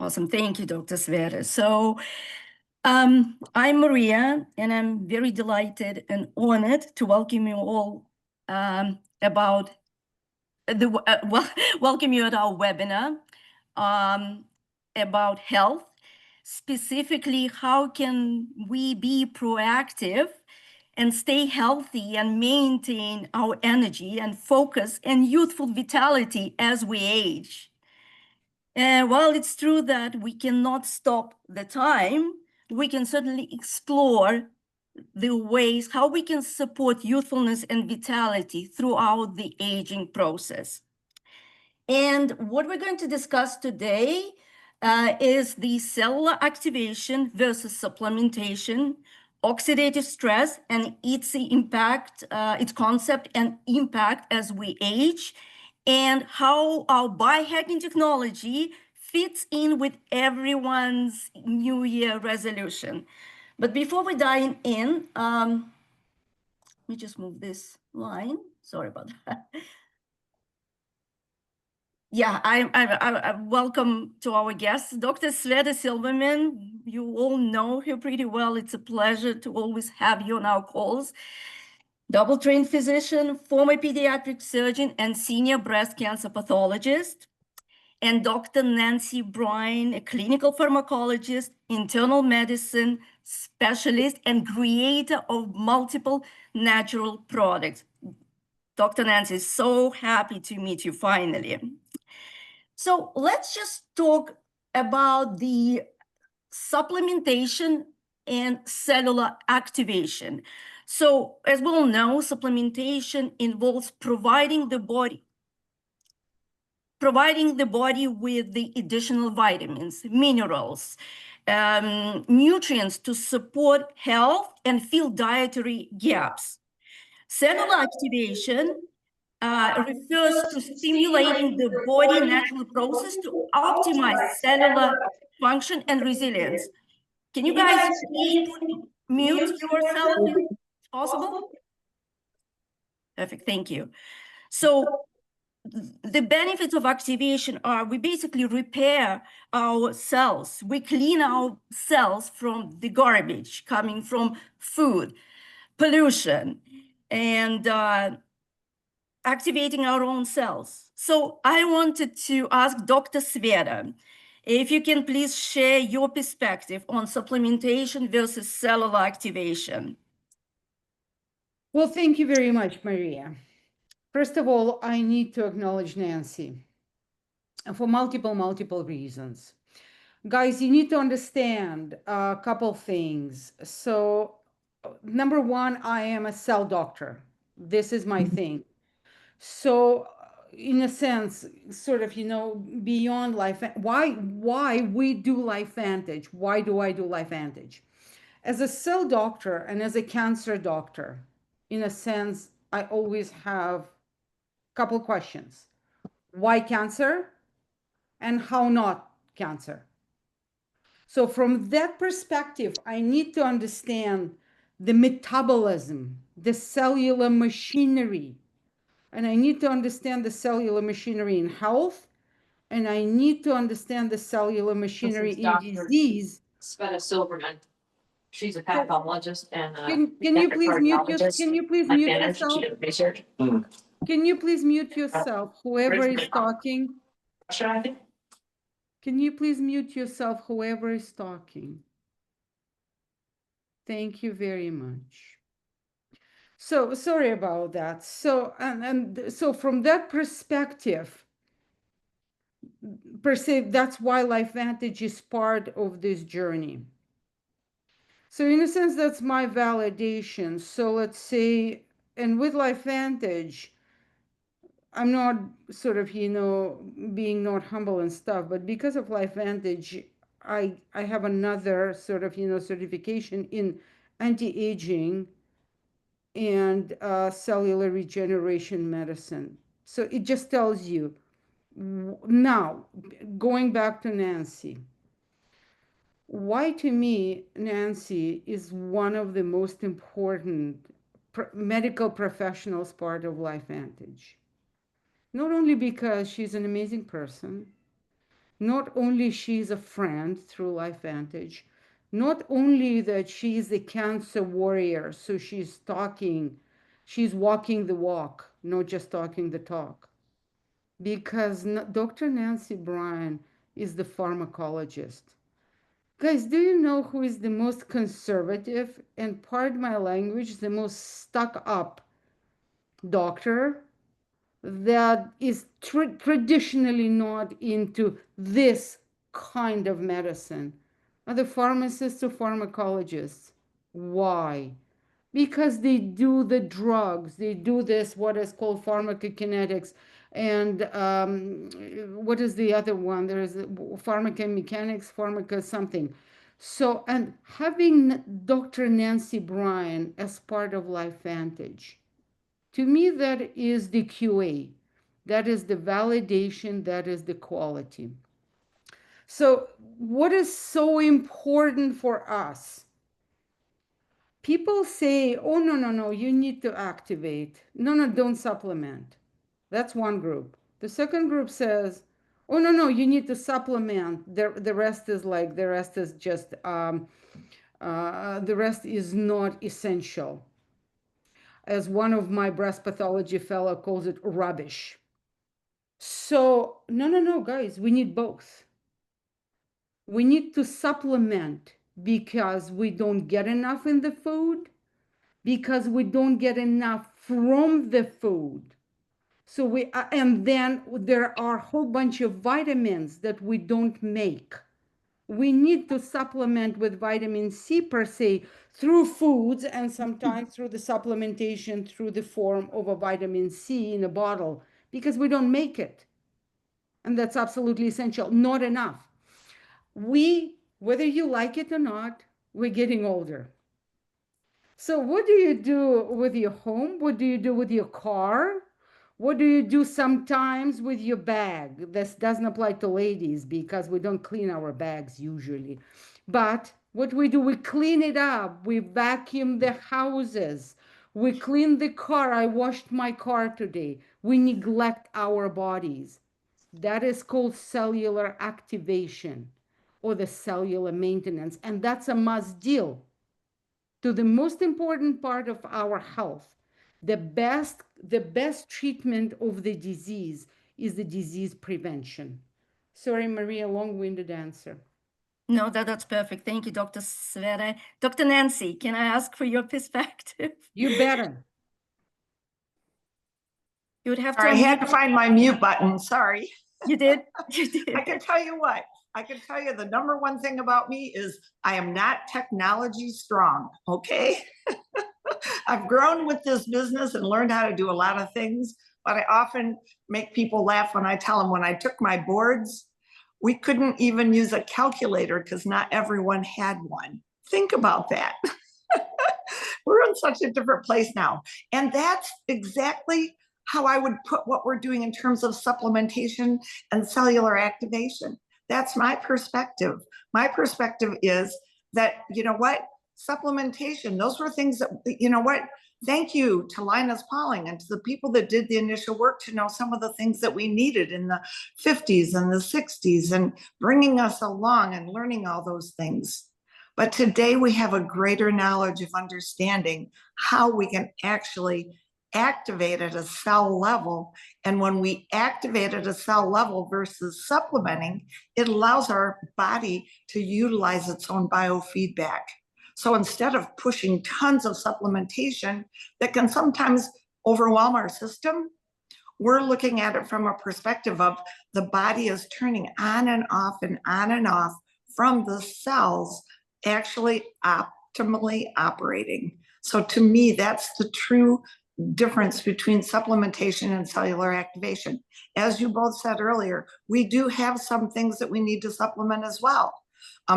Awesome. Thank you, Dr. Sveta. So I'm Maria, and I'm very delighted and honored to welcome you all about welcome you at our webinar about health, specifically how can we be proactive and stay healthy and maintain our energy and focus and youthful vitality as we age. And while it's true that we cannot stop the time, we can certainly explore the ways how we can support youthfulness and vitality throughout the aging process. And what we're going to discuss today is the cellular activation versus supplementation, oxidative stress and its impact, its concept and impact as we age, and how our biohacking technology fits in with everyone's New Year resolution. But before we dive in, let me just move this line. Sorry about that. Yeah, I welcome to our guest, Dr. Sveta Silverman. You all know her pretty well. It's a pleasure to always have you on our calls. Double-trained physician, former pediatric surgeon, and senior breast cancer pathologist. And Dr. Nancy Bryan, a clinical pharmacologist, internal medicine specialist, and creator of multiple natural products. Dr. Nancy, so happy to meet you finally. So let's just talk about the supplementation and cellular activation. So as we all know, supplementation involves providing the body with the additional vitamins, minerals, nutrients to support health and fill dietary gaps. Cellular activation refers to stimulating the body natural process to optimize cellular function and resilience. Can you guys please mute yourself if possible? Perfect, thank you. So the benefits of activation are we basically repair our cells. We clean our cells from the garbage coming from food, pollution, and activating our own cells. So I wanted to ask Dr. Sveta, if you can please share your perspective on supplementation versus cellular activation. Well, thank you very much, Maria. First of all, I need to acknowledge Nancy for multiple reasons. Guys, you need to understand a couple things. So, number one, I am a cell doctor. This is my thing. So, in a sense, sort of, beyond life, why we do LifeVantage? Why do I do LifeVantage? As a cell doctor and as a cancer doctor, in a sense, I always have a couple questions. Why cancer? And how not cancer? So from that perspective, I need to understand the metabolism, the cellular machinery. And I need to understand the cellular machinery in health. And I need to understand the cellular machinery in disease. Sveta Silverman. She's a pathologist and can you please mute yourself? Can you please mute yourself? Research. Can you please mute yourself, whoever is talking? Can you please mute yourself, whoever is talking? Thank you very much. So sorry about that. So so from that perspective, per se, that's why LifeVantage is part of this journey. So in a sense, that's my validation. So let's say, and with LifeVantage, I'm not sort of, being not humble and stuff, but because of LifeVantage, I have another sort of, certification in anti-aging and cellular regeneration medicine. So it just tells you. Now, going back to Nancy, why to me, Nancy is one of the most important medical professionals part of LifeVantage. Not only because she's an amazing person, Not only she's a friend through LifeVantage, not only that she's a cancer warrior, so she's walking the walk, not just talking the talk. Because Dr. Nancy Bryan is the pharmacologist. Guys, do you know who is the most conservative and, pardon my language, the most stuck up doctor that is traditionally not into this kind of medicine? Are the pharmacists or pharmacologists? Why? Because they do the drugs, they do this, what is called pharmacokinetics. And what is the other one? There is pharmacomechanics, pharmaco something. So, and having Dr. Nancy Bryan as part of LifeVantage, to me, that is the QA. That is the validation, that is the quality. So, what is so important for us? People say, oh, no, no, no, you need to activate. No, no, don't supplement. That's one group. The second group says, oh, no, no, you need to supplement. The rest is like, the rest is just, the rest is not essential. As one of my breast pathology fellow calls it, rubbish. So, no, no, no, guys, we need both. We need to supplement because we don't get enough in the food, because we don't get enough from the food. So and then there are a whole bunch of vitamins that we don't make. We need to supplement with vitamin C per se through foods, and sometimes through the supplementation through the form of a vitamin C in a bottle, because we don't make it. And that's absolutely essential, not enough. Whether you like it or not, we're getting older. So what do you do with your home? What do you do with your car? What do you do sometimes with your bag? This doesn't apply to ladies because we don't clean our bags usually. But what we do, we clean it up. We vacuum the houses. We clean the car. I washed my car today. We neglect our bodies. That is called cellular activation or the cellular maintenance. And that's a must deal to the most important part of our health. The best treatment of the disease is the disease prevention. Sorry, Maria, long-winded answer. No, that's perfect. Thank you, Dr. Sveta. Dr. Nancy, can I ask for your perspective? You better. You would have to. I had to find my mute button. Sorry. You did? You did. I can tell you what. I can tell you the number one thing about me is I am not technology strong. Okay. I've grown with this business and learned how to do a lot of things, but I often make people laugh when I tell them when I took my boards, we couldn't even use a calculator because not everyone had one. Think about that. We're in such a different place now. And that's exactly how I would put what we're doing in terms of supplementation and cellular activation. That's my perspective. My perspective is that, you know what, supplementation, those were things that, you know what, thank you to Linus Pauling and to the people that did the initial work to know some of the things that we needed in the 50s and the 60s and bringing us along and learning all those things. But today we have a greater knowledge of understanding how we can actually activate at a cell level. And when we activate at a cell level versus supplementing, it allows our body to utilize its own biofeedback. So instead of pushing tons of supplementation that can sometimes overwhelm our system, we're looking at it from a perspective of the body is turning on and off and on and off from the cells actually optimally operating. So to me, that's the true difference between supplementation and cellular activation. As you both said earlier, we do have some things that we need to supplement as well,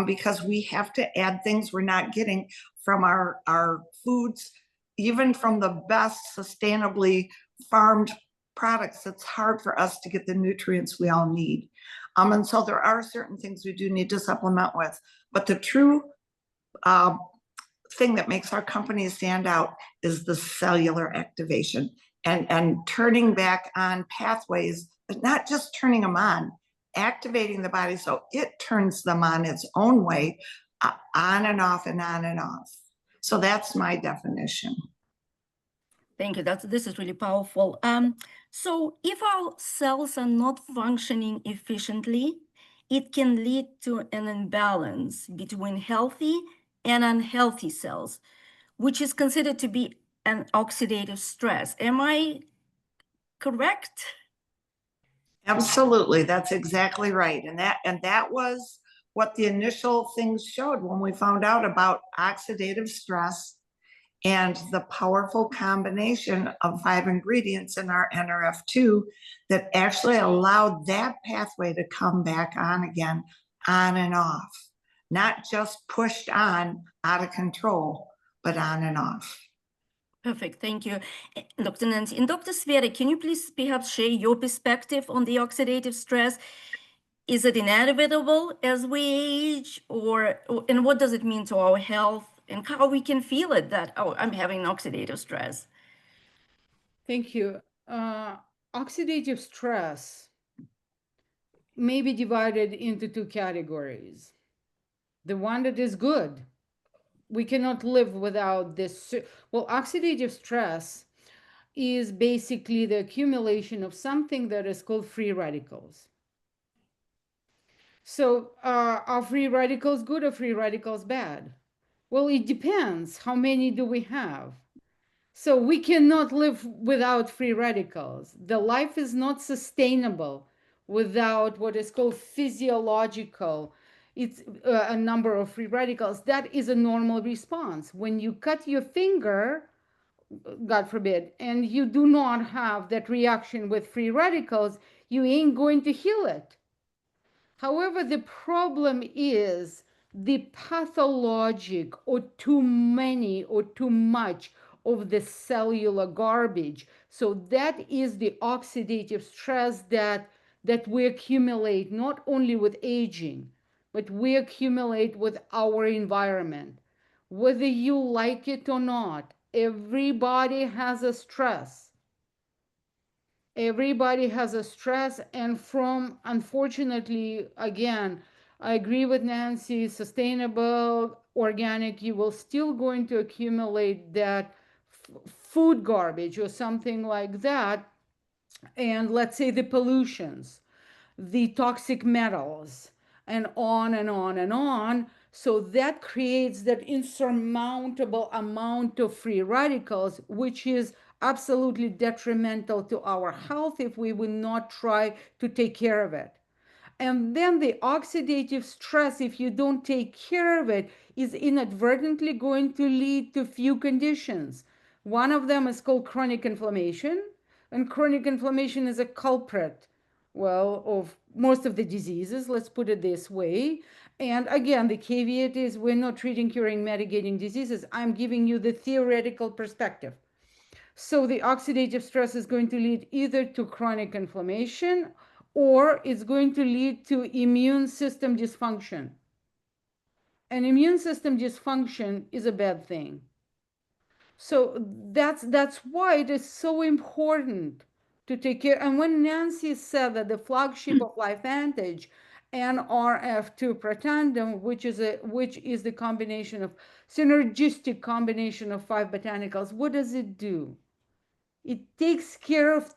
because we have to add things we're not getting from our foods, even from the best sustainably farmed products. It's hard for us to get the nutrients we all need. And so there are certain things we do need to supplement with, but the true thing that makes our company stand out is the cellular activation and turning back on pathways, but not just turning them on, activating the body so it turns them on its own way, on and off and on and off. So that's my definition. Thank you. This is really powerful. So if our cells are not functioning efficiently, it can lead to an imbalance between healthy and unhealthy cells, which is considered to be an oxidative stress. Am I correct? Absolutely, that's exactly right. And that was what the initial things showed when we found out about oxidative stress and the powerful combination of 5 ingredients in our NRF2 that actually allowed that pathway to come back on again, on and off, not just pushed on out of control, but on and off. Perfect, thank you. Dr. Nancy. And Dr. Sveta, can you please perhaps share your perspective on the oxidative stress? Is it inevitable as we age, and what does it mean to our health, and how we can feel it that, oh, I'm having oxidative stress? Thank you. Oxidative stress may be divided into two categories. The one that is good, we cannot live without this. Well, oxidative stress is basically the accumulation of something that is called free radicals. So are free radicals good or free radicals bad? Well, it depends. How many do we have? So we cannot live without free radicals. The life is not sustainable without what is called physiological. It's a number of free radicals. That is a normal response. When you cut your finger, God forbid, and you do not have that reaction with free radicals, you ain't going to heal it. However, the problem is the pathologic or too many or too much of the cellular garbage. So that is the oxidative stress that we accumulate not only with aging, but we accumulate with our environment. Whether you like it or not, everybody has a stress. Everybody has a stress, and from, unfortunately, again, I agree with Nancy, sustainable, organic, you will still going to accumulate that food garbage or something like that. And let's say the pollutions, the toxic metals, and on and on and on. So that creates that insurmountable amount of free radicals, which is absolutely detrimental to our health if we will not try to take care of it. And then the oxidative stress, if you don't take care of it, is inadvertently going to lead to few conditions. One of them is called chronic inflammation, and chronic inflammation is a culprit, well, of most of the diseases, let's put it this way. And again, the caveat is we're not treating, curing, mitigating diseases. I'm giving you the theoretical perspective. So the oxidative stress is going to lead either to chronic inflammation or it's going to lead to immune system dysfunction. And immune system dysfunction is a bad thing. So that's why it is so important to take care. And when Nancy said that the flagship of LifeVantage and RF2 Protandem, which is the combination of synergistic combination of 5 botanicals, what does it do? It takes care of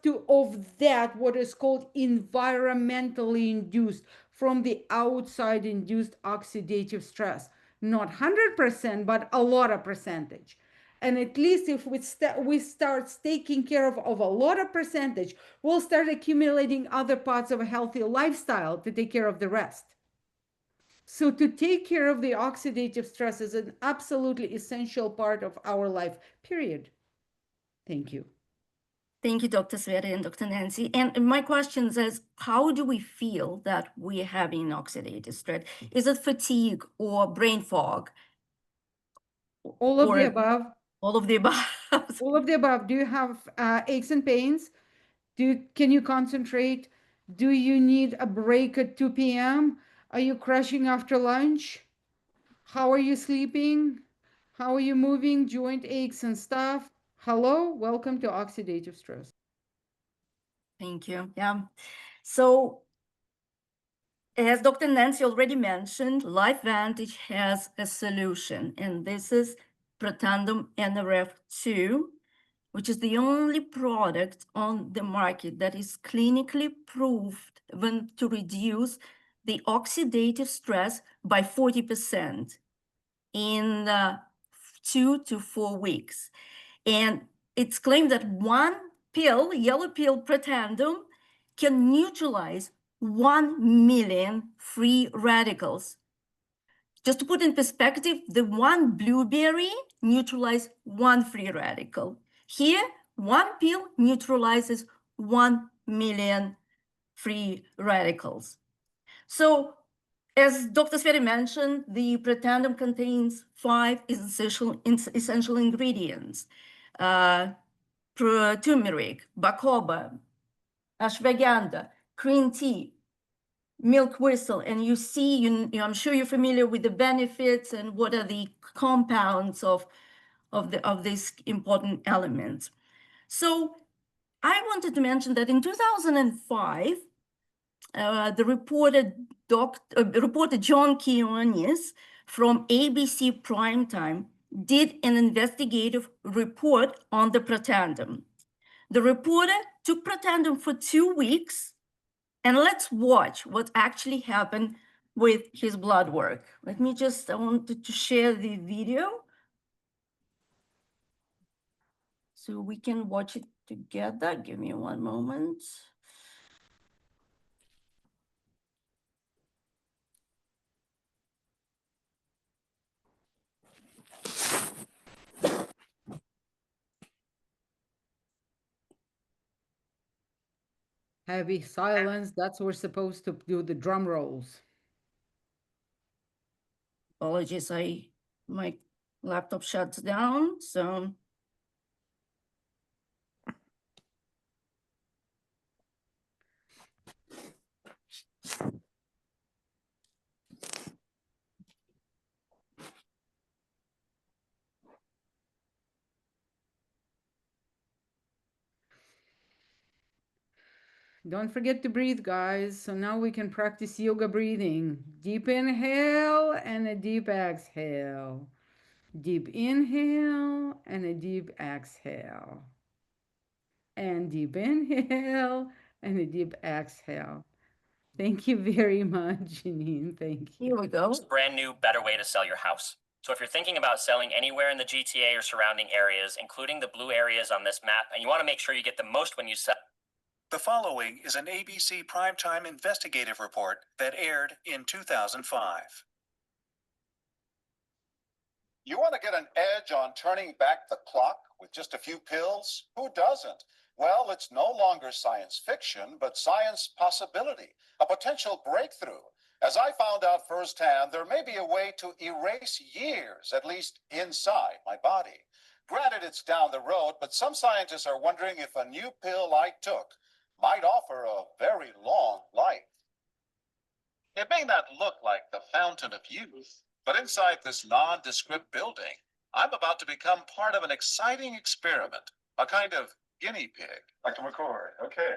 that what is called environmentally induced, from the outside induced oxidative stress. Not 100%, but a lot of percentage. And at least if we start taking care of a lot of percentage, we'll start accumulating other parts of a healthy lifestyle to take care of the rest. So to take care of the oxidative stress is an absolutely essential part of our life, period. Thank you. Thank you, Dr. Sveta and Dr. Nancy. And my question is, how do we feel that we're having oxidative stress? Is it fatigue or brain fog? All of the above. All of the above. All of the above. Do you have aches and pains? Can you concentrate? Do you need a break at 2 p.m.? Are you crashing after lunch? How are you sleeping? How are you moving? Joint aches and stuff. Hello, welcome to oxidative stress. Thank you. Yeah. So as Dr. Nancy already mentioned, LifeVantage has a solution, and this is Protandim NRF2, which is the only product on the market that is clinically proved to reduce the oxidative stress by 40% in 2 to 4 weeks. And it's claimed that one pill, yellow pill Protandim, can neutralize 1 million free radicals. Just to put in perspective, the one blueberry neutralizes 1 free radical. Here, one pill neutralizes 1 million free radicals. So, as Dr. Sferi mentioned, the Protandim contains 5 essential ingredients: turmeric, bacopa, ashwagandha, green tea, milk whistle, and you see, I'm sure you're familiar with the benefits and what are the compounds of these important elements. So I wanted to mention that in 2005, the reporter John Quinones from ABC Primetime did an investigative report on the Protandim. The reporter took Protandim for 2 weeks, and let's watch what actually happened with his blood work. I wanted to share the video so we can watch it together. Give me one moment. Heavy silence. That's we're supposed to do the drum rolls. Apologies, my laptop shuts down, so. Don't forget to breathe, guys. So now we can practice yoga breathing. Deep inhale and a deep exhale. Deep inhale and a deep exhale. And deep inhale and a deep exhale. Thank you very much, Janine. Thank you. Here we go. It's a brand new, better way to sell your house. So if you're thinking about selling anywhere in the GTA or surrounding areas, including the blue areas on this map, and you want to make sure you get the most when you sell. The following is an ABC Primetime investigative report that aired in 2005. You want to get an edge on turning back the clock with just a few pills? Who doesn't? Well, it's no longer science fiction, but science possibility, a potential breakthrough. As I found out firsthand, there may be a way to erase years, at least inside my body. Granted, it's down the road, but some scientists are wondering if a new pill I took might offer a very long life. It may not look like the fountain of youth, but inside this nondescript building, I'm about to become part of an exciting experiment, a kind of guinea pig. Dr. McCord, okay.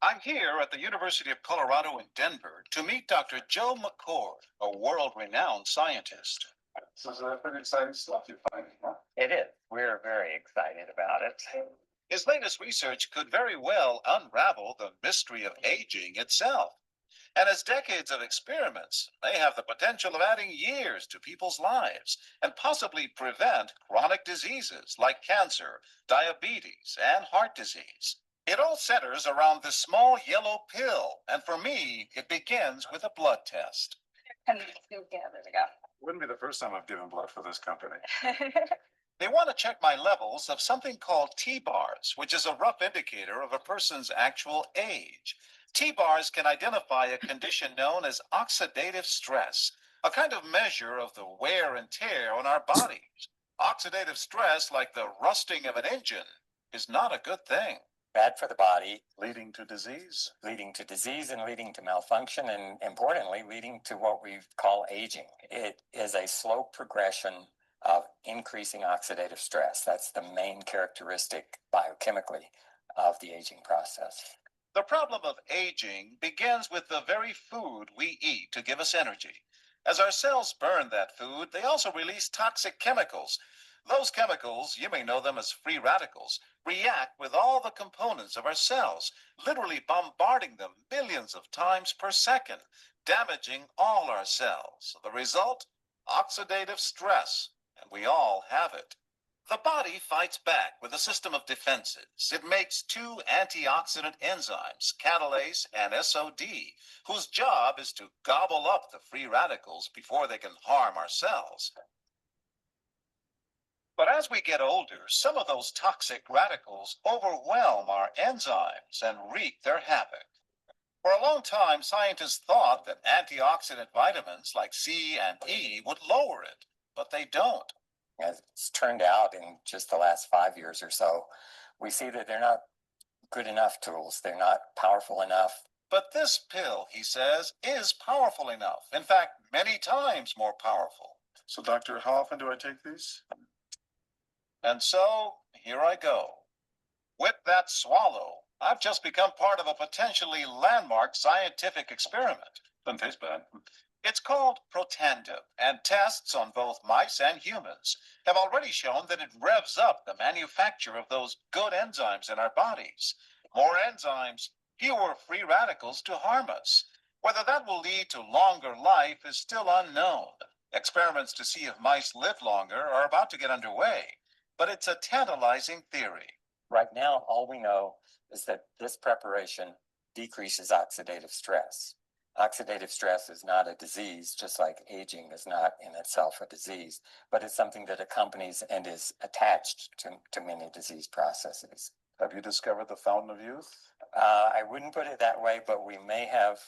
I'm here at the University of Colorado in Denver to meet Dr. Joe McCord, a world-renowned scientist. This is pretty exciting stuff you're finding, huh? It is. We're very excited about it. His latest research could very well unravel the mystery of aging itself. And his decades of experiments may have the potential of adding years to people's lives and possibly prevent chronic diseases like cancer, diabetes, and heart disease. It all centers around this small yellow pill, and for me, it begins with a blood test. Wouldn't be the first time I've given blood for this company. They want to check my levels of something called T-bars, which is a rough indicator of a person's actual age. T-bars can identify a condition known as oxidative stress, a kind of measure of the wear and tear on our bodies. Oxidative stress, like the rusting of an engine, is not a good thing. Bad for the body, Leading to disease. leading to disease and leading to malfunction, and importantly, leading to what we call aging. It is a slow progression of increasing oxidative stress. That's the main characteristic biochemically of the aging process. The problem of aging begins with the very food we eat to give us energy. As our cells burn that food, they also release toxic chemicals. Those chemicals, you may know them as free radicals, react with all the components of our cells, literally bombarding them millions of times per second, damaging all our cells. The result? Oxidative stress, and we all have it. The body fights back with a system of defenses. It makes two antioxidant enzymes, catalase and SOD, whose job is to gobble up the free radicals before they can harm our cells. But as we get older, some of those toxic radicals overwhelm our enzymes and wreak their havoc. For a long time, scientists thought that antioxidant vitamins like C and E would lower it, but they don't. As it's turned out in just the last 5 years or so, we see that they're not good enough tools. They're not powerful enough. But this pill, he says, is powerful enough. In fact, many times more powerful. So, doctor, how often do I take these? And so, here I go. With that swallow, I've just become part of a potentially landmark scientific experiment. Doesn't taste bad. It's called Protandim, and tests on both mice and humans have already shown that it revs up the manufacture of those good enzymes in our bodies. More enzymes, fewer free radicals to harm us. Whether that will lead to longer life is still unknown. Experiments to see if mice live longer are about to get underway, but it's a tantalizing theory. Right now, all we know is that this preparation decreases oxidative stress. Oxidative stress is not a disease, just like aging is not in itself a disease, but it's something that accompanies and is attached to many disease processes. Have you discovered the fountain of youth? I wouldn't put it that way, but we may have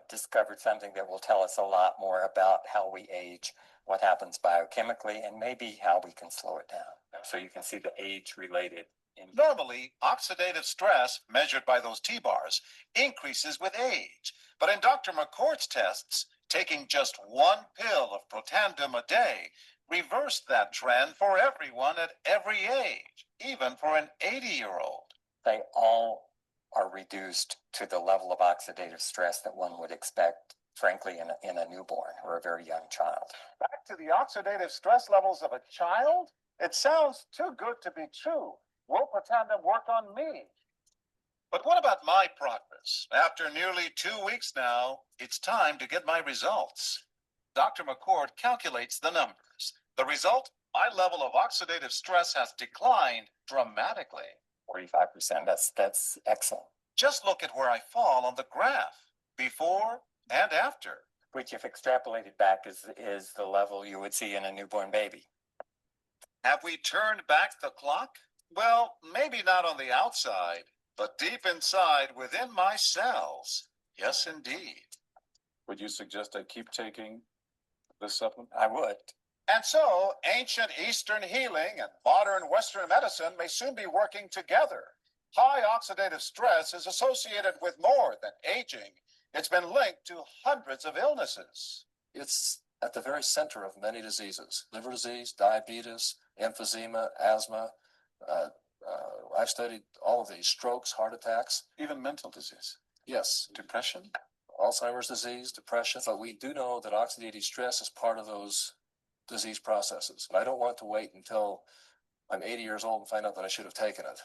discovered something that will tell us a lot more about how we age, what happens biochemically, and maybe how we can slow it down. So you can see the age-related. Normally, oxidative stress, measured by those T-bars, increases with age. But in Dr. McCord's tests, taking just one pill of Protandim a day reversed that trend for everyone at every age, even for an 80-year-old. They all are reduced to the level of oxidative stress that one would expect, frankly, in a newborn or a very young child. Back to the oxidative stress levels of a child? It sounds too good to be true. Will Protandim work on me? But what about my progress? After nearly 2 weeks now, it's time to get my results. Dr. McCord calculates the numbers. The result? My level of oxidative stress has declined dramatically. 45%, that's excellent. Just look at where I fall on the graph, before and after. Which, if extrapolated back, is the level you would see in a newborn baby. Have we turned back the clock? Well, maybe not on the outside, but deep inside within my cells. Yes, indeed. Would you suggest I keep taking this supplement? I would. And so, ancient Eastern healing and modern Western medicine may soon be working together. High oxidative stress is associated with more than aging. It's been linked to hundreds of illnesses. It's at the very center of many diseases: liver disease, diabetes, emphysema, asthma. I've studied all of these: strokes, heart attacks, Even mental disease, yes, depression? Alzheimer's disease, depression. But we do know that oxidative stress is part of those disease processes. But I don't want to wait until I'm 80 years old and find out that I should have taken it.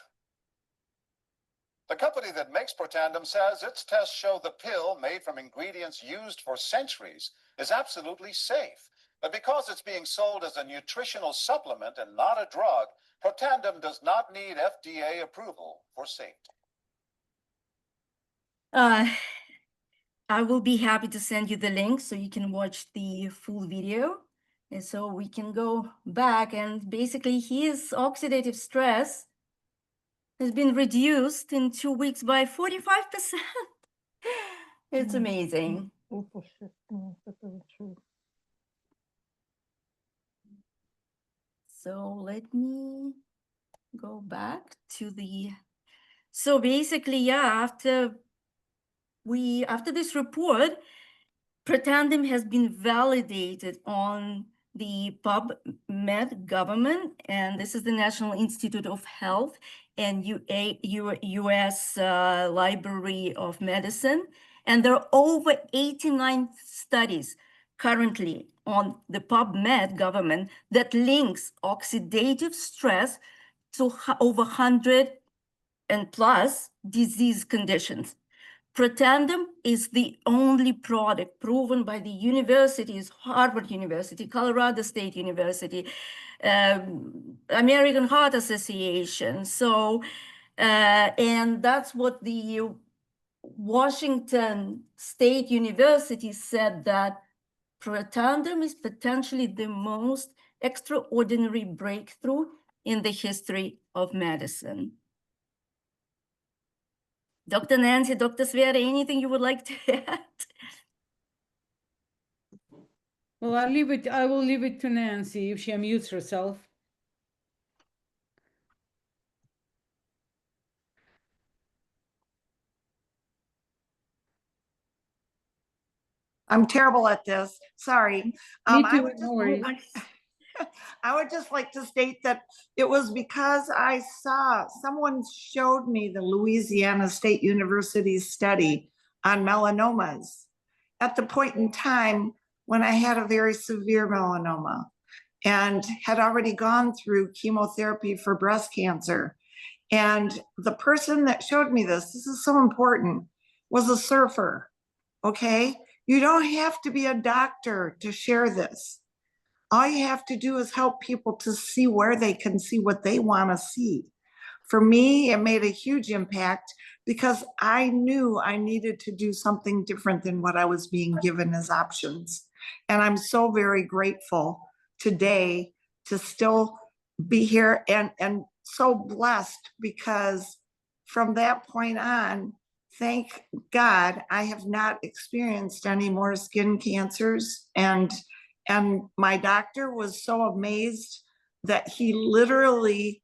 The company that makes Protandim says its tests show the pill, made from ingredients used for centuries, is absolutely safe. But because it's being sold as a nutritional supplement and not a drug, Protandim does not need FDA approval for safety. I will be happy to send you the link so you can watch the full video. And so we can go back, and basically his oxidative stress has been reduced in 2 weeks by 45%. It's amazing. So let me go back to the, so basically, yeah, after this report, Protandim has been validated on the PubMed government, and this is the National Institute of Health, and US Library of Medicine. And there are over 89 studies currently on the PubMed government that links oxidative stress to over 100 and plus disease conditions. Protandim is the only product proven by the universities, Harvard University, Colorado State University, American Heart Association. So, and that's what the Washington State University said, that protandim is potentially the most extraordinary breakthrough in the history of medicine. Dr. Nancy, Dr. Sveta, anything you would like to add? Well, I will leave it to Nancy if she unmutes herself. I'm terrible at this. Sorry. Me I too, would no worries. I would just like to state that it was because I saw someone showed me the Louisiana State University study on melanomas at the point in time when I had a very severe melanoma and had already gone through chemotherapy for breast cancer. And the person that showed me this is so important, was a surfer. Okay. You don't have to be a doctor to share this. All you have to do is help people to see where they can see what they want to see. For me, it made a huge impact because I knew I needed to do something different than what I was being given as options. And I'm so very grateful today to still be here and so blessed, because from that point on, thank God, I have not experienced any more skin cancers. And my doctor was so amazed that he literally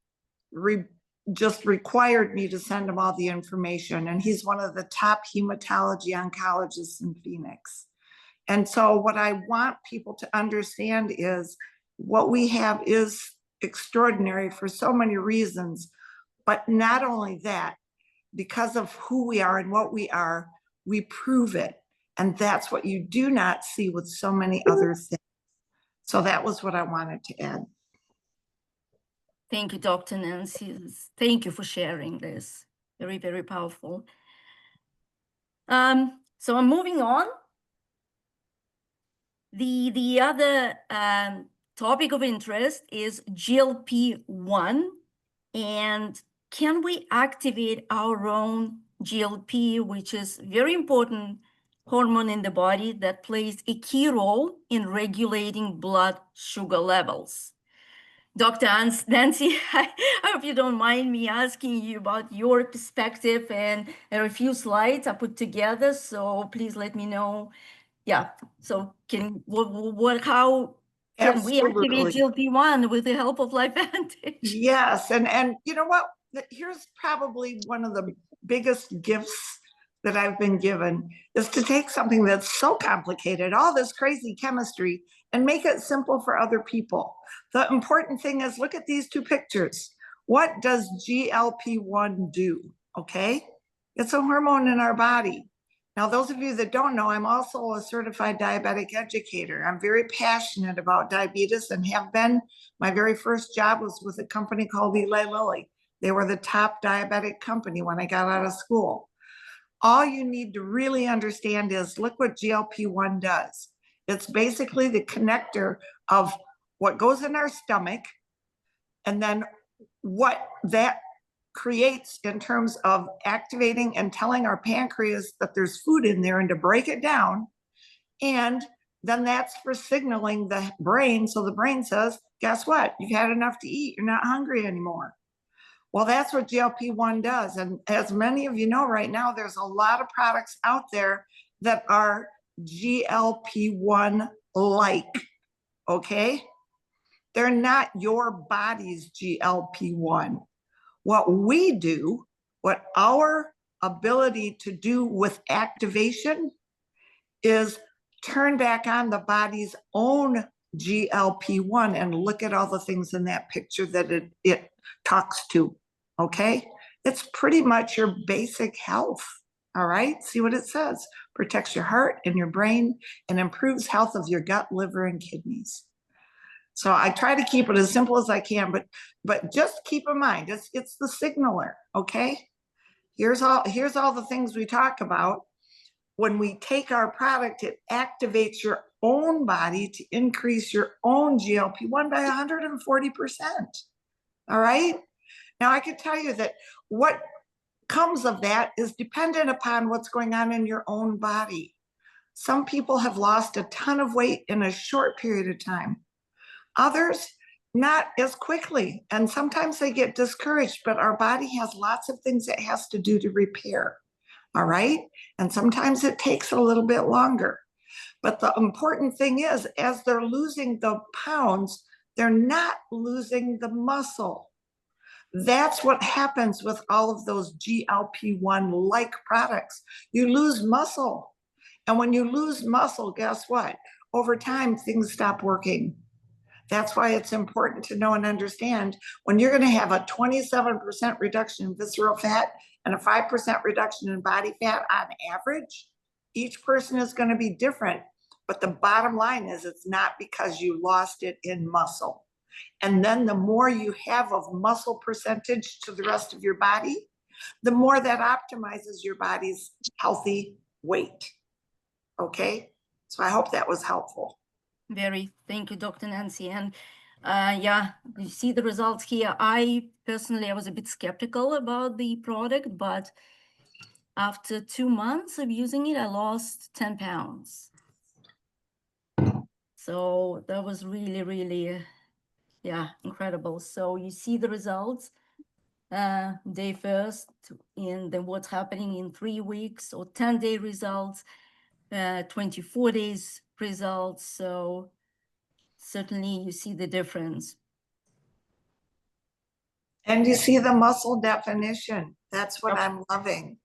just required me to send him all the information. And he's one of the top hematology oncologists in Phoenix. And so what I want people to understand is what we have is extraordinary for so many reasons. But not only that, because of who we are and what we are, we prove it. And that's what you do not see with so many other things. So that was what I wanted to add. Thank you, Dr. Nancy. Thank you for sharing this. Very, very powerful. So I'm moving on. The other topic of interest is GLP-1, and can we activate our own GLP, which is very important hormone in the body that plays a key role in regulating blood sugar levels. Dr. Nancy, I hope you don't mind me asking you about your perspective, and there are a few slides I put together, so please let me know. Yeah, so how can we activate GLP-1 with the help of LifeVantage? Yes, and you know what? Here's probably one of the biggest gifts that I've been given, is to take something that's so complicated, all this crazy chemistry, and make it simple for other people. The important thing is, look at these two pictures. What does GLP-1 do? Okay, it's a hormone in our body. Now, those of you that don't know, I'm also a certified diabetic educator. I'm very passionate about diabetes and have been. My very first job was with a company called Eli Lilly. They were the top diabetic company when I got out of school. All you need to really understand is, look what GLP-1 does. It's basically the connector of what goes in our stomach and then what that creates in terms of activating and telling our pancreas that there's food in there and to break it down. And then that's for signaling the brain. So the brain says, guess what? You've had enough to eat. You're not hungry anymore. Well, that's what GLP-1 does. And as many of you know right now, there's a lot of products out there that are GLP-1-like, okay? They're not your body's GLP-1. What we do, what our ability to do with activation is turn back on the body's own GLP-1, and look at all the things in that picture that it talks to, okay? It's pretty much your basic health, all right? See what it says. Protects your heart and your brain and improves health of your gut, liver, and kidneys. So I try to keep it as simple as I can, but just keep in mind, it's the signaler, okay? Here's all the things we talk about. When we take our product, it activates your own body to increase your own GLP-1 by 140%. All right? Now I can tell you that what comes of that is dependent upon what's going on in your own body. Some people have lost a ton of weight in a short period of time. Others, not as quickly. And sometimes they get discouraged, but our body has lots of things it has to do to repair. All right? And sometimes it takes a little bit longer. But the important thing is, as they're losing the pounds, they're not losing the muscle. That's what happens with all of those GLP-1 like products. You lose muscle. And when you lose muscle, guess what? Over time, things stop working. That's why it's important to know and understand when you're going to have a 27% reduction in visceral fat and a 5% reduction in body fat on average. Each person is going to be different. But the bottom line is it's not because you lost it in muscle. And then the more you have of muscle percentage to the rest of your body, the more that optimizes your body's healthy weight. Okay? So I hope that was helpful. Thank you, Dr. Nancy. And yeah, you see the results here. I was a bit skeptical about the product, but after 2 months of using it, I lost 10 pounds. So that was really, really, yeah, incredible. So you see the results day first, and then what's happening in 3 weeks or 10-day results, 24 days results. So certainly you see the difference. And you see the muscle definition. That's what I'm loving.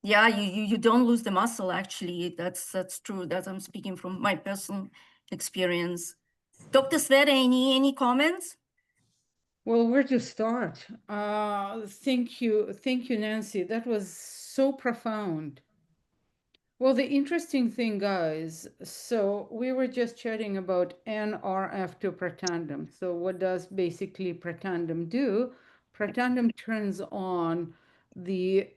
Yeah, you don't lose the muscle, actually. That's true. That I'm speaking from my personal experience. Dr. Sveta, any comments? Well, where to start? Thank you, Nancy. That was so profound. Well, the interesting thing, guys, so we were just chatting about NRF2 protandem. So what does basically protandem do? Protandem turns on the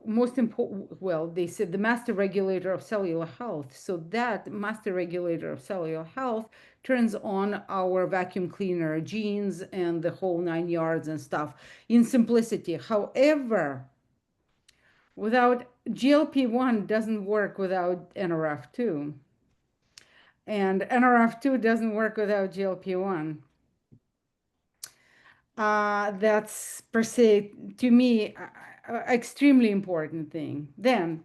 most important, well, they said the master regulator of cellular health. So that master regulator of cellular health turns on our vacuum cleaner genes and the whole 9 yards and stuff in simplicity. However, without GLP-1 doesn't work without NRF2. And NRF2 doesn't work without GLP-1. That's per se, to me, extremely important thing. Then,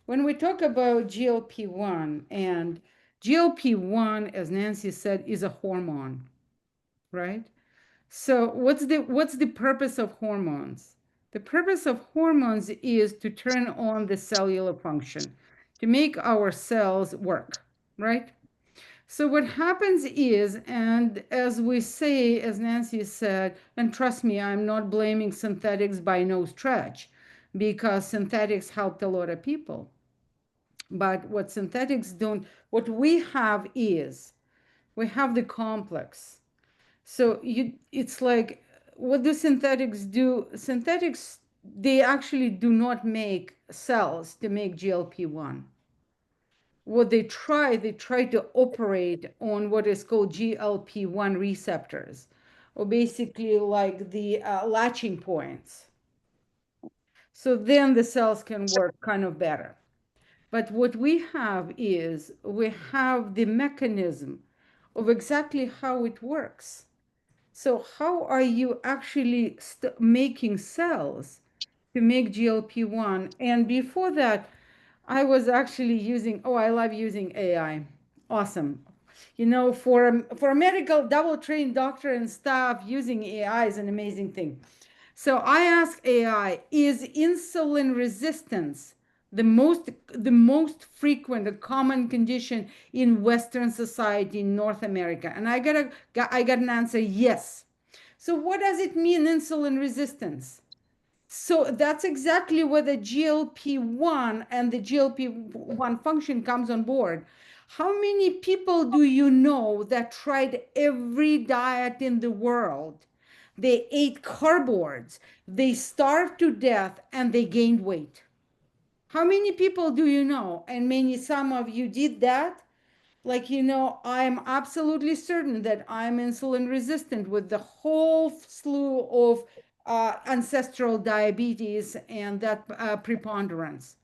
when we talk about GLP-1, and GLP-1, as Nancy said, is a hormone, right? So what's the purpose of hormones? The purpose of hormones is to turn on the cellular function, to make our cells work, right? So what happens is, and as we say, as Nancy said, and trust me, I'm not blaming synthetics by no stretch, because synthetics helped a lot of people. But what synthetics don't, what we have is, we have the complex. So it's like, what do synthetics do? Synthetics, they actually do not make cells to make GLP-1. What they try to operate on what is called GLP-1 receptors, or basically like the latching points. So then the cells can work kind of better. But what we have is, we have the mechanism of exactly how it works. So how are you actually making cells to make GLP-1? And before that, I was actually using, I love using AI. Awesome. You know, for a medical double trained doctor and staff, using AI is an amazing thing. So I asked AI, is insulin resistance the most frequent, a common condition in Western society in North America? And I got an answer, yes. So what does it mean, insulin resistance? So that's exactly where the GLP-1 and the GLP-1 function comes on board. How many people do you know that tried every diet in the world? They ate cardboards, they starved to death, and they gained weight. How many people do you know? And some of you did that. Like, I'm absolutely certain that I'm insulin resistant with the whole slew of ancestral diabetes and that preponderance.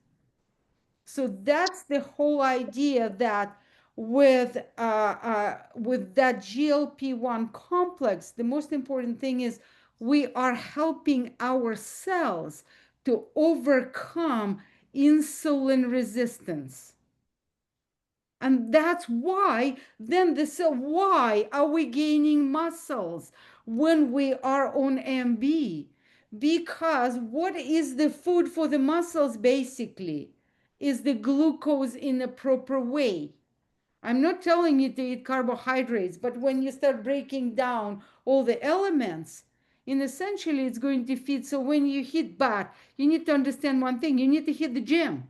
So that's the whole idea, that with that GLP-1 complex, the most important thing is we are helping our cells to overcome insulin resistance. And that's why then why are we gaining muscles when we are on MB? Because what is the food for the muscles basically? Is the glucose in a proper way. I'm not telling you to eat carbohydrates, but when you start breaking down all the elements, in essentially it's going to feed. So when you hit back, you need to understand one thing: you need to hit the gym,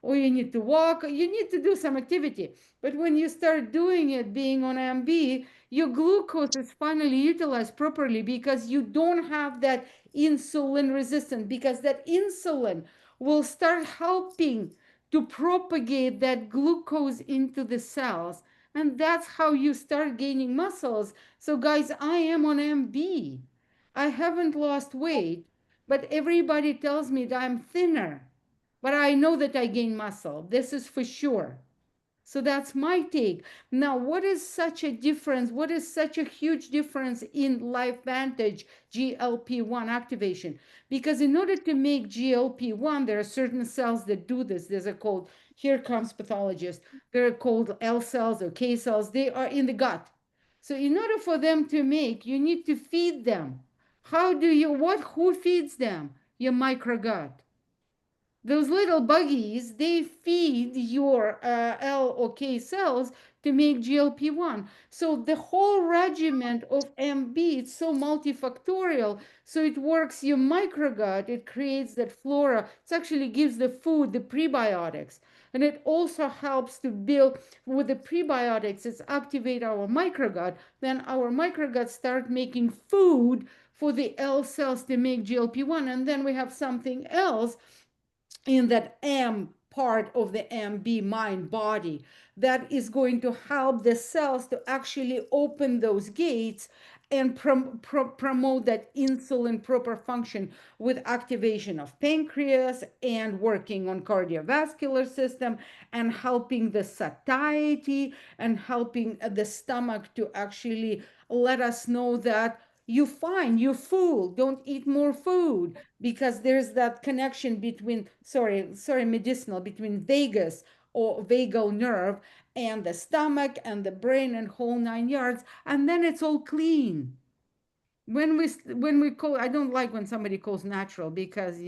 or you need to walk, or you need to do some activity. But when you start doing it, being on MB, your glucose is finally utilized properly because you don't have that insulin resistance, because that insulin will start helping to propagate that glucose into the cells. And that's how you start gaining muscles. So, guys, I am on MB. I haven't lost weight, but everybody tells me that I'm thinner. But I know that I gain muscle. This is for sure. So that's my take. Now, what is such a difference? What is such a huge difference in LifeVantage GLP-1 activation? Because in order to make GLP-1, there are certain cells that do this. There's a called, here comes pathologist. They're called L cells or K cells. They are in the gut. So in order for them to make, you need to feed them. Who feeds them? Your microgut. Those little buggies, they feed your L or K cells to make GLP-1. So the whole regimen of MB, it's so multifactorial. So it works your microgut, it creates that flora. It actually gives the food, the prebiotics. And it also helps to build with the prebiotics, it's activate our microgut. Then our microgut start making food for the L cells to make GLP-1. And then we have something else in that M part of the MB, mind body, that is going to help the cells to actually open those gates and promote that insulin proper function with activation of pancreas and working on cardiovascular system and helping the satiety and helping the stomach to actually let us know that you're fine, you're full, don't eat more food, because there's that connection between, medicinal, between vagus or vagal nerve and the stomach and the brain and whole 9 yards, and then it's all clean. When we call, I don't like when somebody calls natural, because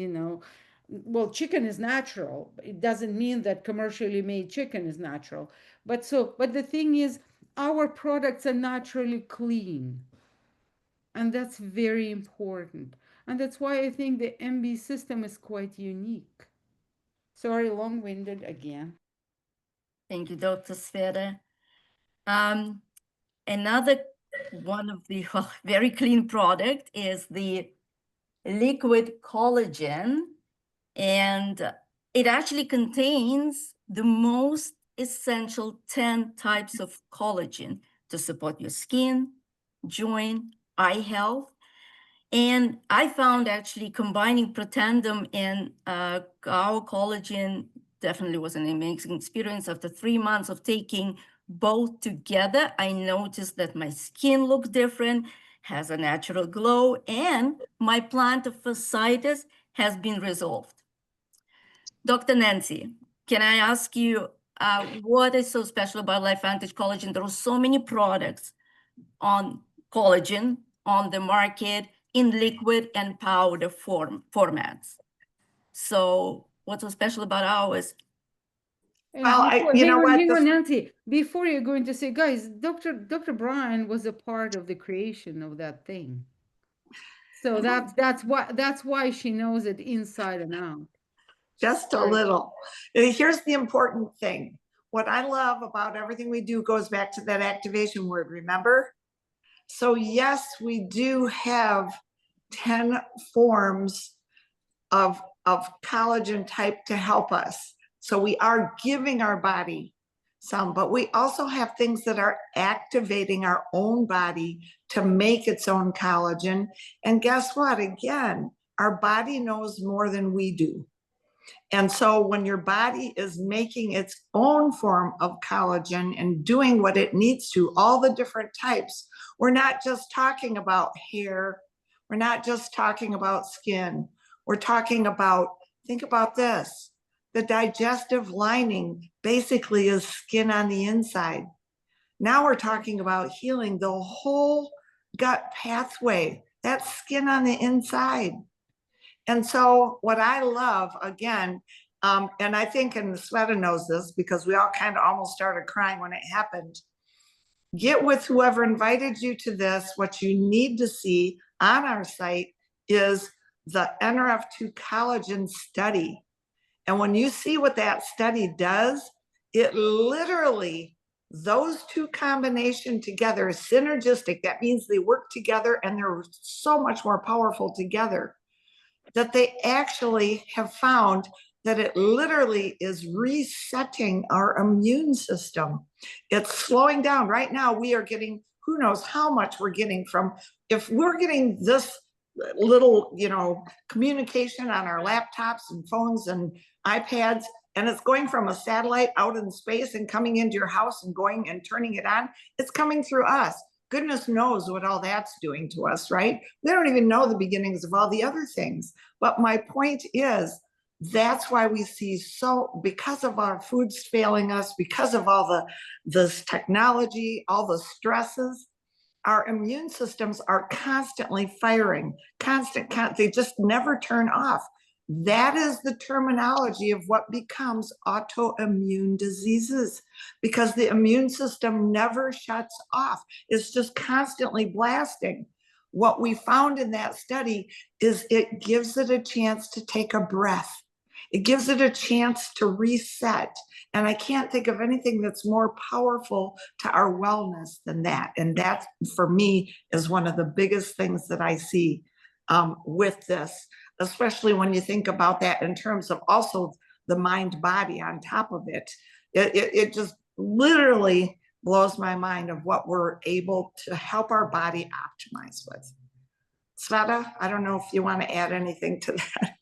well, chicken is natural. It doesn't mean that commercially made chicken is natural. But the thing is, our products are naturally clean. And that's very important. And that's why I think the MB system is quite unique. Sorry, long-winded again. Thank you, Dr. Sveta. Another one of the very clean product is the liquid collagen, and it actually contains the most essential 10 types of collagen to support your skin, joint, eye health. And I found actually combining Protandim and our collagen definitely was an amazing experience. After 3 months of taking both together, I noticed that my skin looks different, has a natural glow, and my plantar fasciitis has been resolved. Dr. Nancy, can I ask you, what is so special about LifeVantage Collagen? There are so many products on collagen on the market in liquid and powder formats. So what's so special about ours? And Well, you know what? hang on, Nancy, before you're going to say, guys, Dr. Bryan was a part of the creation of that thing. So that's why she knows it inside and out. Just a little. And here's the important thing. What I love about everything we do goes back to that activation word, remember? So yes, we do have 10 forms of collagen type to help us. So we are giving our body some, but we also have things that are activating our own body to make its own collagen. And guess what? Again, our body knows more than we do. And so when your body is making its own form of collagen and doing what it needs to, all the different types, we're not just talking about hair. We're not just talking about skin. We're talking about, think about this. The digestive lining basically is skin on the inside. Now we're talking about healing the whole gut pathway. That's skin on the inside. And so what I love, again, and I think, and Sveta knows this because we all kind of almost started crying when it happened, get with whoever invited you to this. What you need to see on our site is the NRF2 collagen study. And when you see what that study does, it literally, those two combination together is synergistic. That means they work together and they're so much more powerful together, that they actually have found that it literally is resetting our immune system. It's slowing down. Right now, we are getting, who knows how much we're getting from, if we're getting this little, communication on our laptops and phones and iPads, and it's going from a satellite out in space and coming into your house and going and turning it on, it's coming through us. Goodness knows what all that's doing to us, right? We don't even know the beginnings of all the other things. But my point is, that's why we see because of our foods failing us, because of all this technology, all the stresses, our immune systems are constantly firing, they just never turn off. That is the terminology of what becomes autoimmune diseases, because the immune system never shuts off. It's just constantly blasting. What we found in that study is it gives it a chance to take a breath. It gives it a chance to reset. And I can't think of anything that's more powerful to our wellness than that. And that, for me, is one of the biggest things that I see with this, especially when you think about that in terms of also the mind body on top of it. It just literally blows my mind of what we're able to help our body optimize with. Sveta, I don't know if you want to add anything to that.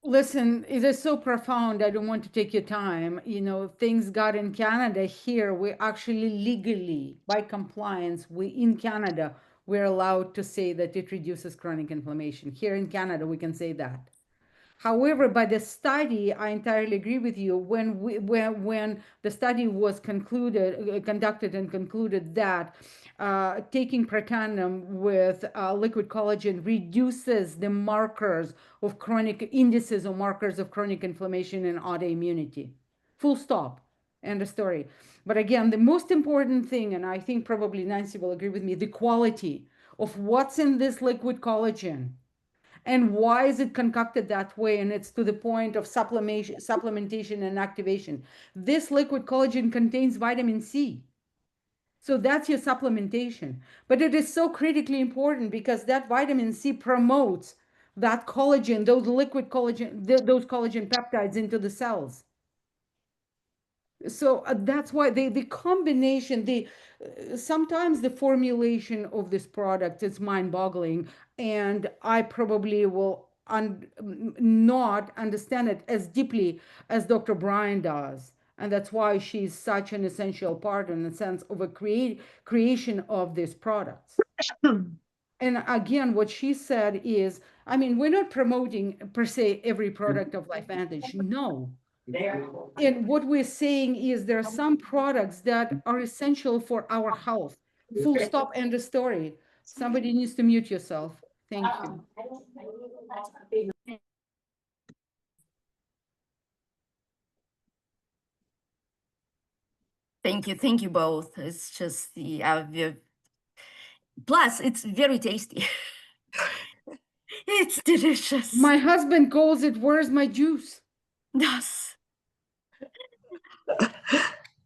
Listen, it is so profound. I don't want to take your time. Things got in Canada here. We actually legally, by compliance, in Canada, we're allowed to say that it reduces chronic inflammation. Here in Canada, we can say that. However, by the study, I entirely agree with you. When the study was conducted and concluded that taking Protandim with liquid collagen reduces the markers of chronic indices or markers of chronic inflammation and autoimmunity. Full stop. End of story. But again, the most important thing, and I think probably Nancy will agree with me, the quality of what's in this liquid collagen. And why is it concocted that way? And it's to the point of supplementation and activation. This liquid collagen contains vitamin C. So that's your supplementation. But it is so critically important because that vitamin C promotes that collagen, those liquid collagen, those collagen peptides into the cells. So that's why the combination, sometimes the formulation of this product is mind-boggling, and I probably will not understand it as deeply as Dr. Bryan does. And that's why she's such an essential part in the sense of a creation of these products. And again, what she said is, we're not promoting per se every product of LifeVantage. No. And what we're saying is there are some products that are essential for our health. Full stop, end of story. Somebody needs to mute yourself. Thank you. Thank you both. It's just plus it's very tasty. It's delicious. My husband calls it, "Where's my juice?" Yes.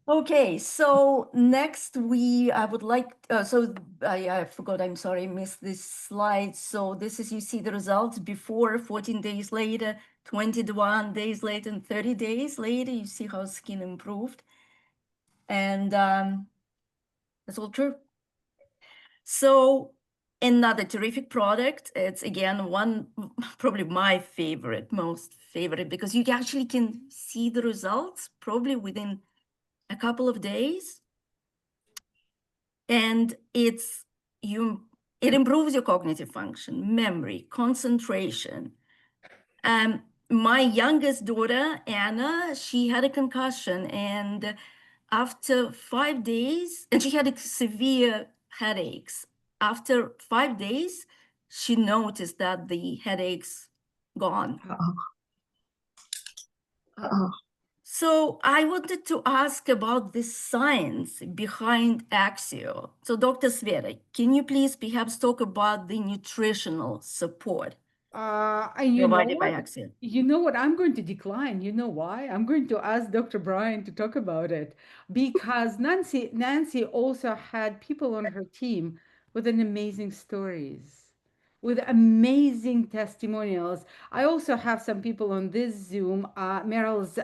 Okay, so next I would like, I forgot, I'm sorry, I missed this slide. So this is, you see the results before, 14 days later, 21 days later, and 30 days later, you see how skin improved. And that's all true. So another terrific product. It's again, probably my favorite, most favorite, because you actually can see the results probably within a couple of days. And it improves your cognitive function, memory, concentration. My youngest daughter, Anna, she had a concussion, and after 5 days, and she had severe headaches. After 5 days, she noticed that the headaches gone. So I wanted to ask about the science behind Axio. So Dr. Sveta, can you please perhaps talk about the nutritional support And you know provided by what? Axio? You know what? I'm going to decline. You know why? I'm going to ask Dr. Bryan to talk about it because Nancy also had people on her team with an amazing stories, with amazing testimonials. I also have some people on this Zoom, Meryl's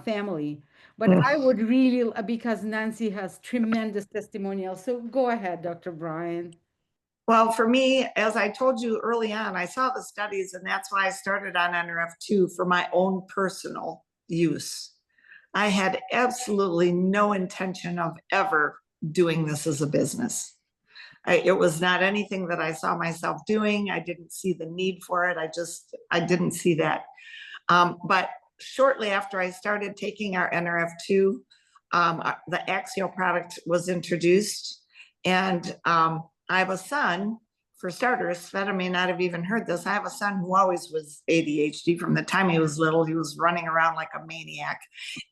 family, but I would really, because Nancy has tremendous testimonials. So go ahead, Dr. Bryan. Well, for me, as I told you early on, I saw the studies, and that's why I started on NRF2 for my own personal use. I had absolutely no intention of ever doing this as a business. It was not anything that I saw myself doing. I didn't see the need for it. I didn't see that. But shortly after I started taking our NRF2, the Axio product was introduced. And I have a son, for starters, Sveta may not have even heard this. I have a son who always was ADHD from the time he was little. He was running around like a maniac.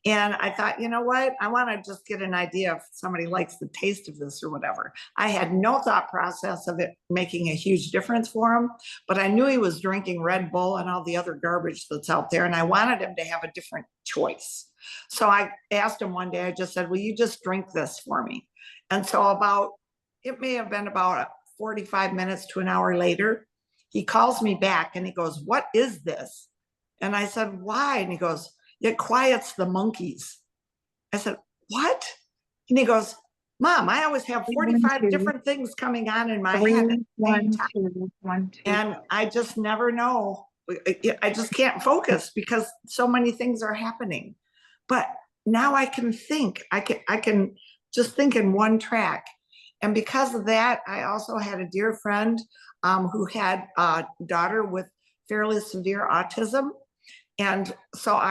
And I thought, you know what? I want to just get an idea if somebody likes the taste of this or whatever. I had no thought process of it making a huge difference for him, but I knew he was drinking Red Bull and all the other garbage that's out there. And I wanted him to have a different choice. So I asked him one day, I just said, will you just drink this for me? And so it may have been about 45 minutes to an hour later, he calls me back and he goes, what is this? And I said, why? And he goes, it quiets the monkeys. I said, what? And he goes, Mom, I always have 45 different things coming on in my head at the same time. And I just never know. I just can't focus because so many things are happening. But now I can think. I can just think in one track. And because of that, I also had a dear friend who had a daughter with fairly severe autism. And so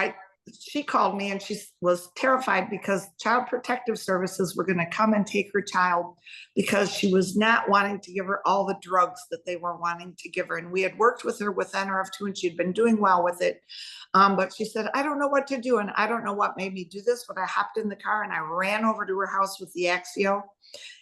she called me and she was terrified because Child Protective Services were going to come and take her child because she was not wanting to give her all the drugs that they were wanting to give her. And we had worked with her with NRF2 and she'd been doing well with it. But she said, I don't know what to do. And I don't know what made me do this, but I hopped in the car and I ran over to her house with the Axio.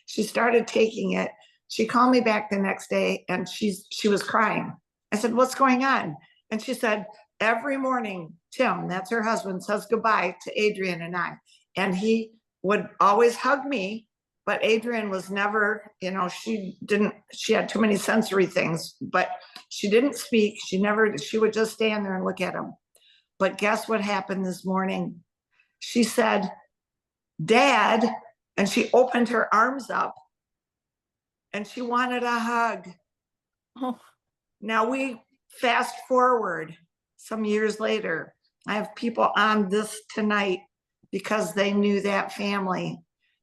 She started taking it. She called me back the next day and she was crying. I said, what's going on? And she said, every morning, Tim, that's her husband, says goodbye to Adrian and I. And he would always hug me, but Adrian was never, she had too many sensory things, but she didn't speak. She would just stand there and look at him. But guess what happened this morning? She said, Dad, and she opened her arms up and she wanted a hug. Oh. Now we fast forward some years later. I have people on this tonight because they knew that family.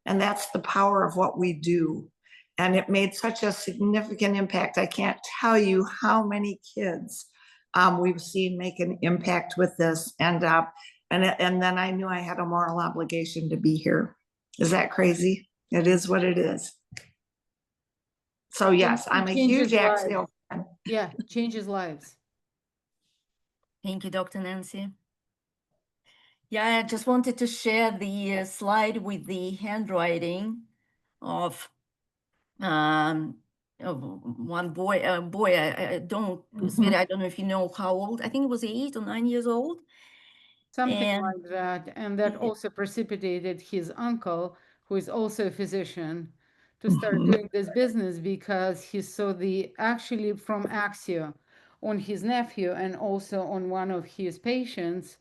And that's the power of what we do. And it made such a significant impact. I can't tell you how many kids we've seen make an impact with this. And then I knew I had a moral obligation to be here. Is that crazy? It is what it is. So yes, I'm a huge Axio fan. Yeah, it changes lives. Thank you, Dr. Nancy. Yeah, I just wanted to share the slide with the handwriting of one boy, I don't, Sveta, I don't know if you know how old, I think it was 8 or 9 years old. Something And like that. And that Yeah. also precipitated his uncle, who is also a physician, to start doing this business because he saw the actually from Axio on his nephew and also on one of his patients.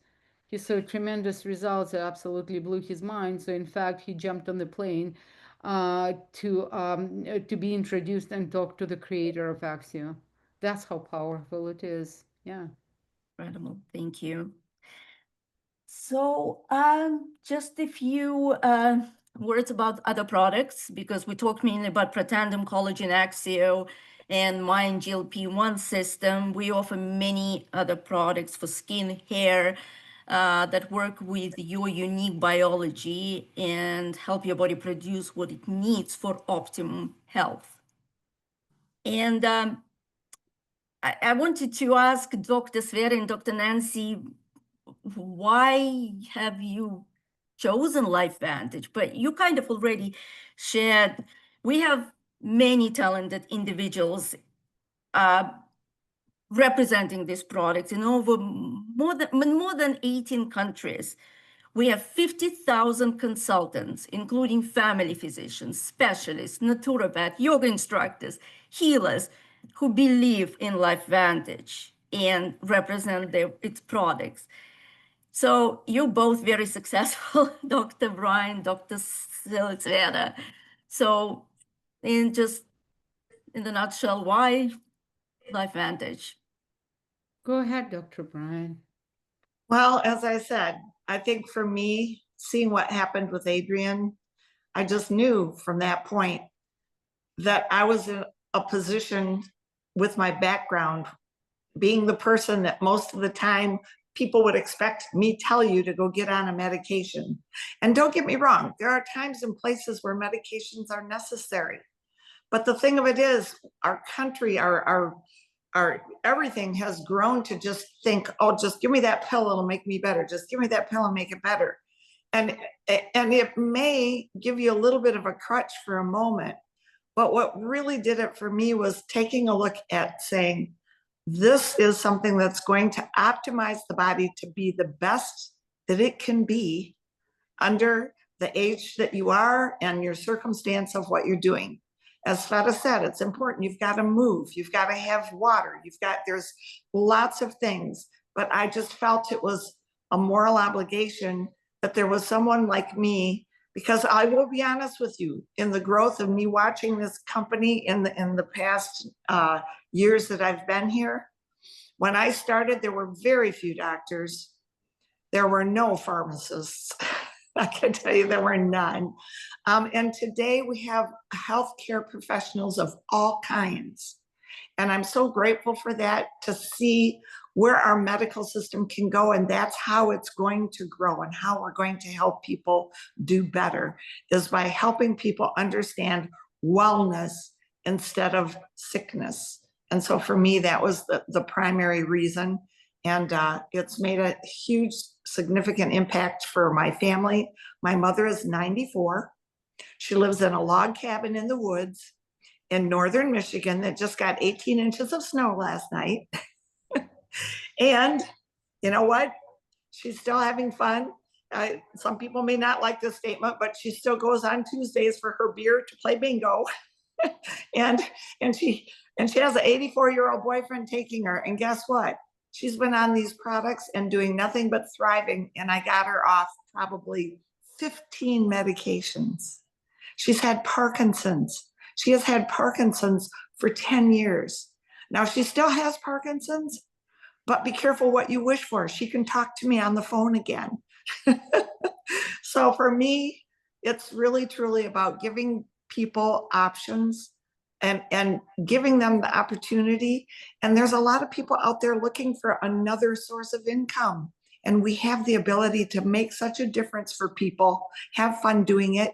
He saw tremendous results that absolutely blew his mind. So in fact, he jumped on the plane to be introduced and talk to the creator of Axio. That's how powerful it is. Yeah. Incredible, thank you. So just a few words about other products, because we talked mainly about Protandim, Collagen, Axio, and Mind GLP-1 system. We offer many other products for skin, hair, that work with your unique biology and help your body produce what it needs for optimum health. And I wanted to ask Dr. Sveta and Dr. Nancy, why have you chosen LifeVantage? But you kind of already shared, we have many talented individuals representing these products in over more than 18 countries. We have 50,000 consultants, including family physicians, specialists, naturopath, yoga instructors, healers, who believe in LifeVantage and represent its products. So you're both very successful, Dr. Bryan, Dr. Sveta. So in the nutshell, why LifeVantage? Go ahead, Dr. Bryan. Well, as I said, I think for me, seeing what happened with Adrian, I just knew from that point that I was in a position with my background, being the person that most of the time people would expect me tell you to go get on a medication. And don't get me wrong, there are times and places where medications are necessary. But the thing of it is, our country, our everything has grown to just think, oh, just give me that pill, it'll make me better. Just give me that pill and make it better. And it may give you a little bit of a crutch for a moment. But what really did it for me was taking a look at saying, this is something that's going to optimize the body to be the best that it can be under the age that you are and your circumstance of what you're doing. As Sveta said, it's important. You've got to move. You've got to have water. There's lots of things. But I just felt it was a moral obligation that there was someone like me, because I will be honest with you, in the growth of me watching this company in the past years that I've been here, when I started, there were very few doctors. There were no pharmacists. I can tell you there were none. And today we have healthcare professionals of all kinds. And I'm so grateful for that, to see where our medical system can go. And that's how it's going to grow, and how we're going to help people do better, is by helping people understand wellness instead of sickness. And so for me, that was the primary reason. And it's made a huge, significant impact for my family. My mother is 94. She lives in a log cabin in the woods in northern Michigan that just got 18 inches of snow last night. And you know what? She's still having fun. Some people may not like this statement, but she still goes on Tuesdays for her beer to play bingo. and she has an 84-year-old boyfriend taking her. And guess what? She's been on these products and doing nothing but thriving. And I got her off probably 15 medications. She's had Parkinson's. She has had Parkinson's for 10 years. Now she still has Parkinson's, but be careful what you wish for. She can talk to me on the phone again. So for me, it's really truly about giving people options and giving them the opportunity. And there's a lot of people out there looking for another source of income. And we have the ability to make such a difference for people, have fun doing it,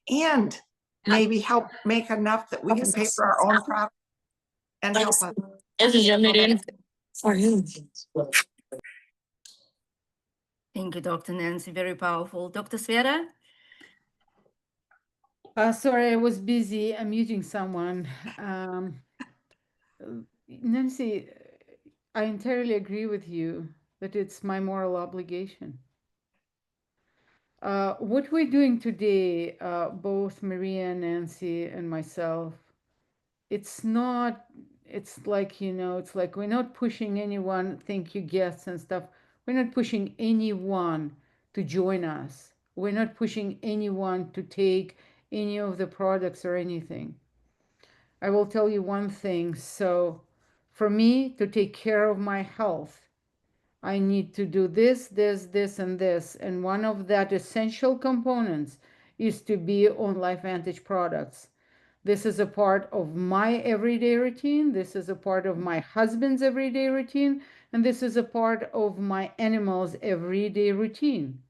and maybe help make enough that we can pay for our own product and help us. Thank you, Dr. Nancy, very powerful. Dr. Sveta? Sorry, I was busy. I'm muting someone. Nancy, I entirely agree with you that it's my moral obligation. What we're doing today, both Maria, Nancy, and myself, it's not, it's like, it's like we're not pushing anyone, thank you, guests and stuff. We're not pushing anyone to join us. We're not pushing anyone to take any of the products or anything. I will tell you one thing. So, for me to take care of my health, I need to do this, and this. And one of that essential components is to be on LifeVantage products. This is a part of my everyday routine. This is a part of my husband's everyday routine. And this is a part of my animals' everyday routine.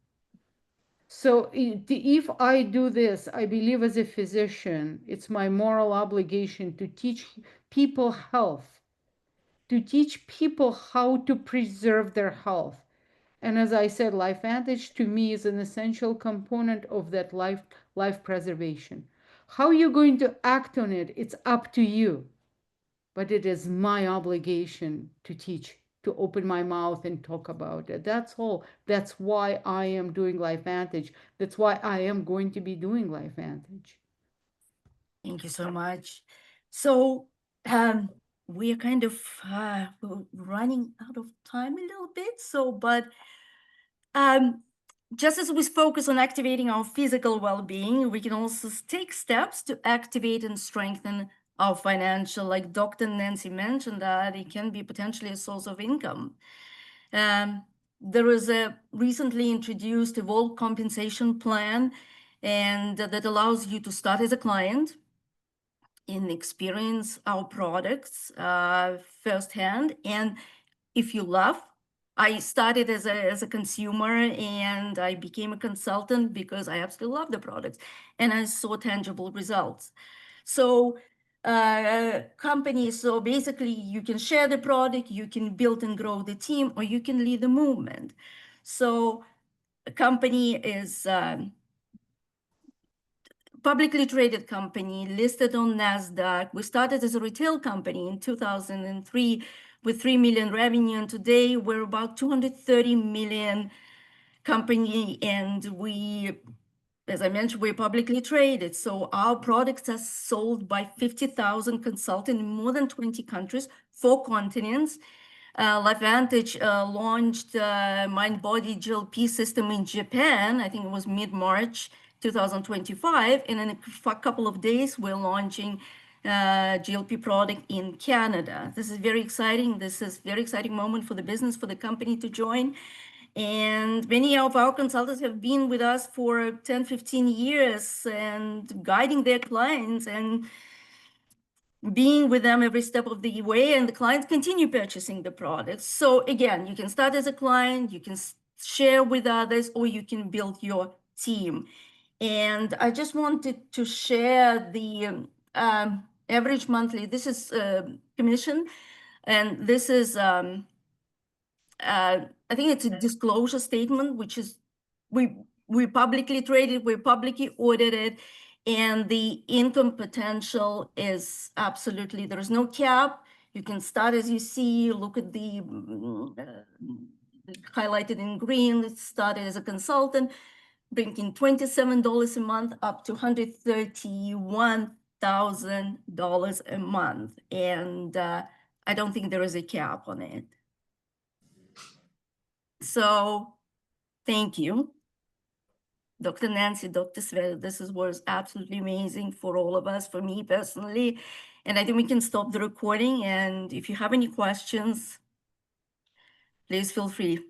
So if I do this, I believe as a physician, it's my moral obligation to teach people health, to teach people how to preserve their health. And as I said, LifeVantage to me is an essential component of that life preservation. How you're going to act on it, it's up to you. But it is my obligation to teach, to open my mouth and talk about it. That's all. That's why I am doing LifeVantage. That's why I am going to be doing LifeVantage. Thank you so much. So we are kind of running out of time a little bit. So, but just as we focus on activating our physical well-being, we can also take steps to activate and strengthen our financial, like Dr. Nancy mentioned, that it can be potentially a source of income. There is a recently introduced Evolve compensation plan, and that allows you to start as a client and experience our products firsthand. And if you love, I started as a consumer and I became a consultant because I absolutely love the products and I saw tangible results. So companies, so basically you can share the product, you can build and grow the team, or you can lead the movement. So a company is publicly traded company listed on NASDAQ. We started as a retail company in 2003 with 3 million revenue, and today we're about 230 million company, and we, as I mentioned, we're publicly traded. So our products are sold by 50,000 consultants in more than 20 countries, 4 continents. LifeVantage launched mind-body GLP system in Japan. I think it was mid-March 2025. And in a couple of days, we're launching GLP product in Canada. This is very exciting. This is a very exciting moment for the business, for the company to join. And many of our consultants have been with us for 10, 15 years and guiding their clients and being with them every step of the way, and the clients continue purchasing the products. So again, you can start as a client, you can share with others, or you can build your team. And I just wanted to share the average monthly, this is commission, and this is, I think it's a disclosure statement, which is, we publicly traded, we're publicly audited, and the income potential is absolutely, there is no cap. You can start as you see, look at the highlighted in green, it started as a consultant, bringing $27 a month up to $131,000 a month. And I don't think there is a cap on it. So thank you. Dr. Nancy, Dr. Sveta, this was absolutely amazing for all of us, for me personally. And I think we can stop the recording. And if you have any questions, please feel free.